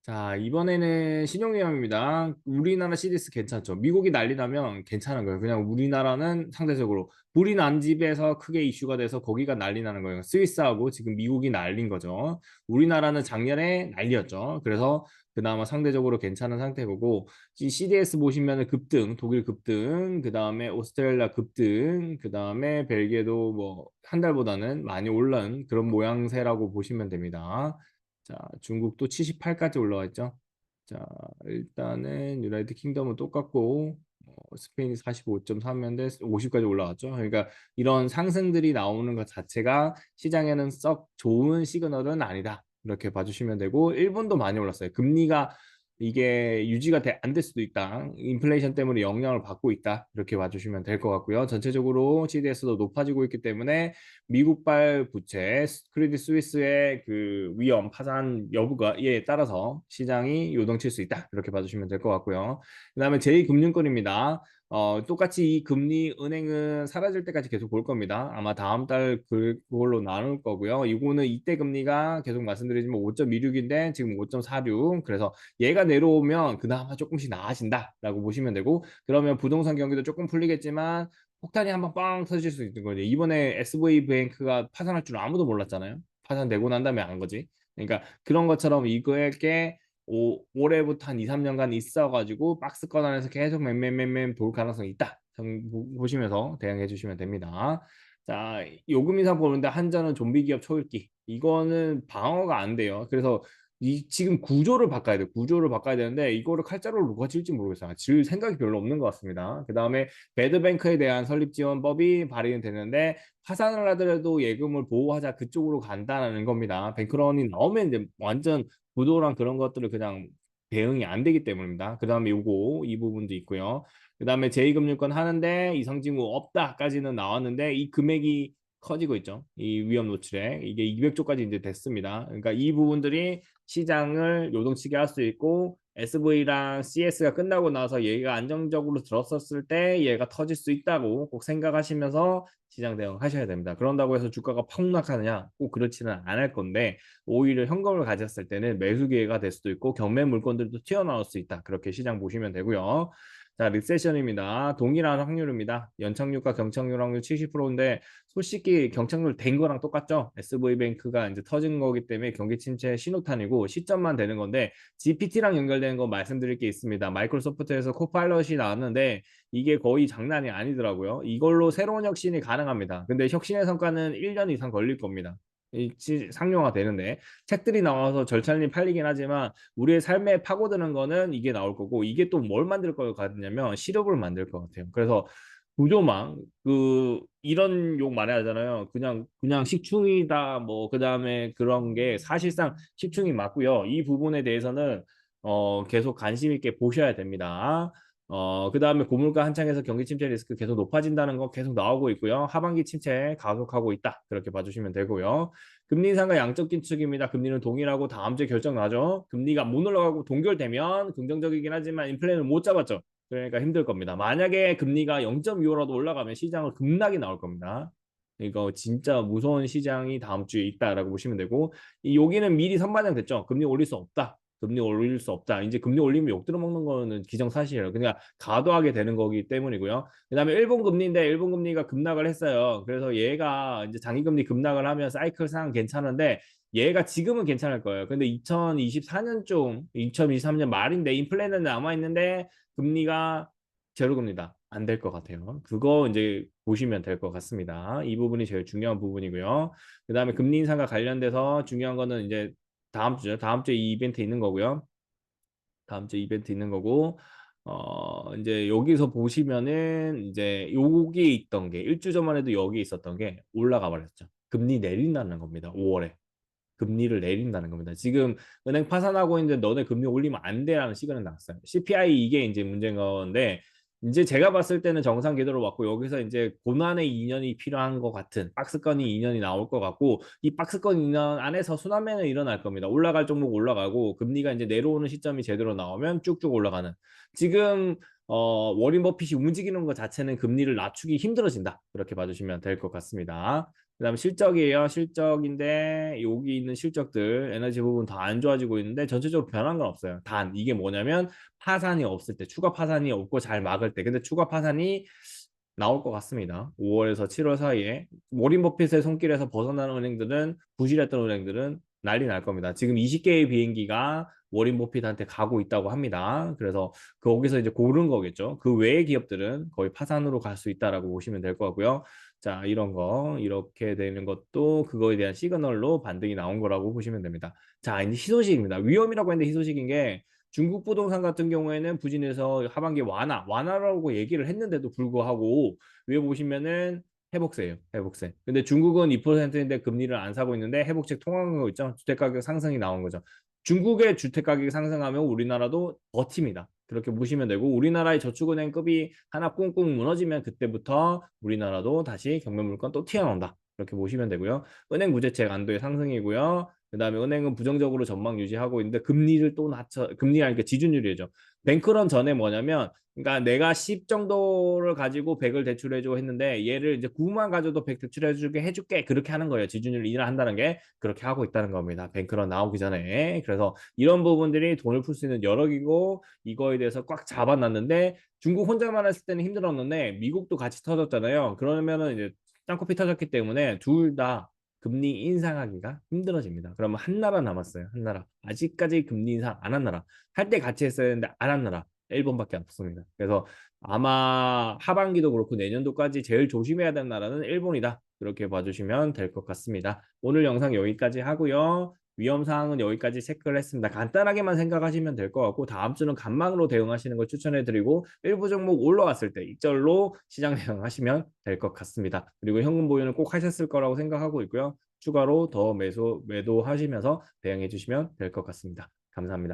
자, 이번에는 신용위험입니다. 우리나라 CDS 괜찮죠? 미국이 난리 나면 괜찮은 거예요. 그냥 우리나라는 상대적으로 불이 난 집에서 크게 이슈가 돼서 거기가 난리 나는 거예요. 스위스하고 지금 미국이 난린 거죠. 우리나라는 작년에 난리였죠. 그래서 그나마 상대적으로 괜찮은 상태고, CDS 보시면은 급등, 독일 급등, 그 다음에 오스트레일리아 급등, 그 다음에 벨기에도 뭐 한 달보다는 많이 올른 그런 모양새라고 보시면 됩니다. 자, 중국도 78까지 올라와 있죠. 자, 일단은 유나이티드 킹덤은 똑같고 스페인이 45.3인데 50까지 올라왔죠. 그러니까 이런 상승들이 나오는 것 자체가 시장에는 썩 좋은 시그널은 아니다. 이렇게 봐주시면 되고 일본도 많이 올랐어요. 금리가 이게 유지가 안 될 수도 있다. 인플레이션 때문에 영향을 받고 있다. 이렇게 봐주시면 될 것 같고요. 전체적으로 CDS도 높아지고 있기 때문에 미국발 부채, 크레딧 스위스의 그 위험, 파산 여부가에 따라서 시장이 요동칠 수 있다. 이렇게 봐주시면 될 것 같고요. 그다음에 제2금융권입니다. 똑같이 이 금리 은행은 사라질 때까지 계속 볼 겁니다. 아마 다음 달 그걸로 나눌 거고요. 이거는 이때 금리가 계속 말씀드리지만 5.26인데 지금 5.46. 그래서 얘가 내려오면 그나마 조금씩 나아진다라고 보시면 되고 그러면 부동산 경기도 조금 풀리겠지만 폭탄이 한번 빵 터질 수 있는 거지. 이번에 SV뱅크가 파산할 줄 아무도 몰랐잖아요. 파산되고 난 다음에 안 거지. 그러니까 그런 것처럼 이거에 올해부터 한 2, 3년간 있어가지고 박스권 안에서 계속 맴맴맴맴 돌 가능성이 있다. 보시면서 대응해 주시면 됩니다. 자, 요금 인상 보는데 한전은 좀비 기업 초읽기. 이거는 방어가 안 돼요. 그래서 지금 구조를 바꿔야 돼. 구조를 바꿔야 되는데 이거를 칼자루로 누가 칠지 모르겠어요. 질 생각이 별로 없는 것 같습니다. 그 다음에 배드뱅크에 대한 설립지원법이 발의는 되는데 파산을 하더라도 예금을 보호하자 그쪽으로 간다는 겁니다. 뱅크런이 나오면 이제 완전 구도랑 그런 것들을 그냥 대응이 안 되기 때문입니다. 그 다음에 요거 이 부분도 있고요. 그 다음에 제2금융권 하는데 이상징후 없다까지는 나왔는데 이 금액이 커지고 있죠. 이 위험 노출에 이게 200조까지 이제 됐습니다. 그러니까 이 부분들이 시장을 요동치게 할 수 있고 SV랑 CS가 끝나고 나서 얘가 안정적으로 들었었을 때 얘가 터질 수 있다고 꼭 생각하시면서 시장 대응하셔야 됩니다. 그런다고 해서 주가가 폭락하느냐? 꼭 그렇지는 않을 건데 오히려 현금을 가졌을 때는 매수 기회가 될 수도 있고 경매 물건들도 튀어나올 수 있다. 그렇게 시장 보시면 되고요. 자, 리세션입니다. 동일한 확률입니다. 연착륙과 경착륙 확률 70%인데 솔직히 경착륙 된 거랑 똑같죠. SV뱅크가 이제 터진 거기 때문에 경기 침체 신호탄이고 시점만 되는 건데 GPT랑 연결되는 거 말씀드릴 게 있습니다. 마이크로소프트에서 코파일럿이 나왔는데 이게 거의 장난이 아니더라고요. 이걸로 새로운 혁신이 가능합니다. 근데 혁신의 성과는 1년 이상 걸릴 겁니다. 상용화 되는데 책들이 나와서 절찬리 팔리긴 하지만 우리의 삶에 파고드는 거는 이게 나올 거고 이게 또 뭘 만들 것 같냐면 시럽을 만들 것 같아요. 그래서 구조망 이런 욕 많이 하잖아요. 그냥 식충이다 뭐 그다음에 그런 게 사실상 식충이 맞고요. 이 부분에 대해서는 계속 관심 있게 보셔야 됩니다. 그다음에 고물가 한창에서 경기 침체 리스크 계속 높아진다는 거 계속 나오고 있고요. 하반기 침체 가속하고 있다. 그렇게 봐주시면 되고요. 금리 인상과 양적 긴축입니다. 금리는 동일하고 다음 주에 결정 나죠. 금리가 못 올라가고 동결되면 긍정적이긴 하지만 인플레는 못 잡았죠. 그러니까 힘들 겁니다. 만약에 금리가 0.25라도 올라가면 시장은 급락이 나올 겁니다. 이거 진짜 무서운 시장이 다음 주에 있다라고 보시면 되고 여기는 미리 선반영됐죠. 금리 올릴 수 없다. 금리 올릴 수 없다. 이제 금리 올리면 욕 들어먹는 거는 기정사실이에요. 그냥 가도하게 되는 거기 때문이고요. 그다음에 일본 금리인데 일본 금리가 급락을 했어요. 그래서 얘가 이제 장기금리 급락을 하면 사이클상 괜찮은데 얘가 지금은 괜찮을 거예요. 근데 2024년쯤, 2023년 말인데 인플레는 남아 있는데 금리가 제로금리다. 안 될 것 같아요. 그거 이제 보시면 될 것 같습니다. 이 부분이 제일 중요한 부분이고요. 그다음에 금리 인상과 관련돼서 중요한 거는 이제 다음 주죠. 다음 주에 이 이벤트 있는 거고요. 다음 주에 이벤트 있는 거고 이제 여기서 보시면은 이제 여기 있던 게 일주 전만 해도 여기 있었던 게 올라가 버렸죠. 금리 내린다는 겁니다. 5월에. 금리를 내린다는 겁니다. 지금 은행 파산하고 있는데 너네 금리 올리면 안 돼라는 시그널이 나왔어요. CPI 이게 이제 문제인 건데 이제 제가 봤을 때는 정상 궤도로 왔고 여기서 이제 고난의 2년이 필요한 것 같은 박스권이 2년이 나올 것 같고 이 박스권 2년 안에서 순환매는 일어날 겁니다. 올라갈 종목 올라가고 금리가 이제 내려오는 시점이 제대로 나오면 쭉쭉 올라가는 지금 워린 버핏이 움직이는 것 자체는 금리를 낮추기 힘들어진다. 그렇게 봐주시면 될 것 같습니다. 그다음에 실적이에요. 실적인데 여기 있는 실적들 에너지 부분 더 안 좋아지고 있는데 전체적으로 변한 건 없어요. 단 이게 뭐냐면 파산이 없을 때, 추가 파산이 없고 잘 막을 때. 근데 추가 파산이 나올 것 같습니다. 5월에서 7월 사이에 워린 버핏의 손길에서 벗어나는 은행들은 부실했던 은행들은 난리 날 겁니다. 지금 20개의 비행기가 워린 버핏한테 가고 있다고 합니다. 그래서 거기서 이제 고른 거겠죠. 그 외의 기업들은 거의 파산으로 갈 수 있다라고 보시면 될 것 같고요. 자, 이런 거 이렇게 되는 것도 그거에 대한 시그널로 반등이 나온 거라고 보시면 됩니다. 자, 이제 희소식입니다. 위험이라고 했는데 희소식인 게 중국 부동산 같은 경우에는 부진해서 하반기 완화라고 얘기를 했는데도 불구하고 위에 보시면은 회복세예요, 회복세. 근데 중국은 2%인데 금리를 안 사고 있는데 회복책 통하는 거 있죠? 주택가격 상승이 나온 거죠. 중국의 주택가격이 상승하면 우리나라도 버팁니다. 그렇게 보시면 되고 우리나라의 저축은행급이 하나 꽁꽁 무너지면 그때부터 우리나라도 다시 경매물건 또 튀어나온다. 그렇게 보시면 되고요. 은행 무대책 안도의 상승이고요. 그다음에 은행은 부정적으로 전망 유지하고 있는데 금리를 또 낮춰 금리가 아니까 지준율이죠. 뱅크런 전에 뭐냐면 그러니까 내가 10 정도를 가지고 100을 대출해줘 했는데 얘를 이제 9만 가져도 100 대출해주게 해줄게 그렇게 하는 거예요. 지준율 인하 한다는 게 그렇게 하고 있다는 겁니다. 뱅크런 나오기 전에. 그래서 이런 부분들이 돈을 풀 수 있는 여력이고 이거에 대해서 꽉 잡아놨는데 중국 혼자만 했을 때는 힘들었는데 미국도 같이 터졌잖아요. 그러면은 이제 쌍코피 터졌기 때문에 둘 다 금리 인상하기가 힘들어집니다. 그러면 한 나라 남았어요. 한 나라. 아직까지 금리 인상 안 한 나라. 할 때 같이 했어야 했는데 안 한 나라. 일본밖에 없습니다. 그래서 아마 하반기도 그렇고 내년도까지 제일 조심해야 되는 나라는 일본이다. 그렇게 봐주시면 될 것 같습니다. 오늘 영상 여기까지 하고요. 위험 사항은 여기까지 체크를 했습니다. 간단하게만 생각하시면 될 것 같고 다음 주는 간망으로 대응하시는 걸 추천해드리고 일부 종목 올라왔을 때 이절로 시장 대응하시면 될 것 같습니다. 그리고 현금 보유는 꼭 하셨을 거라고 생각하고 있고요. 추가로 더 매도하시면서 대응해 주시면 될 것 같습니다. 감사합니다.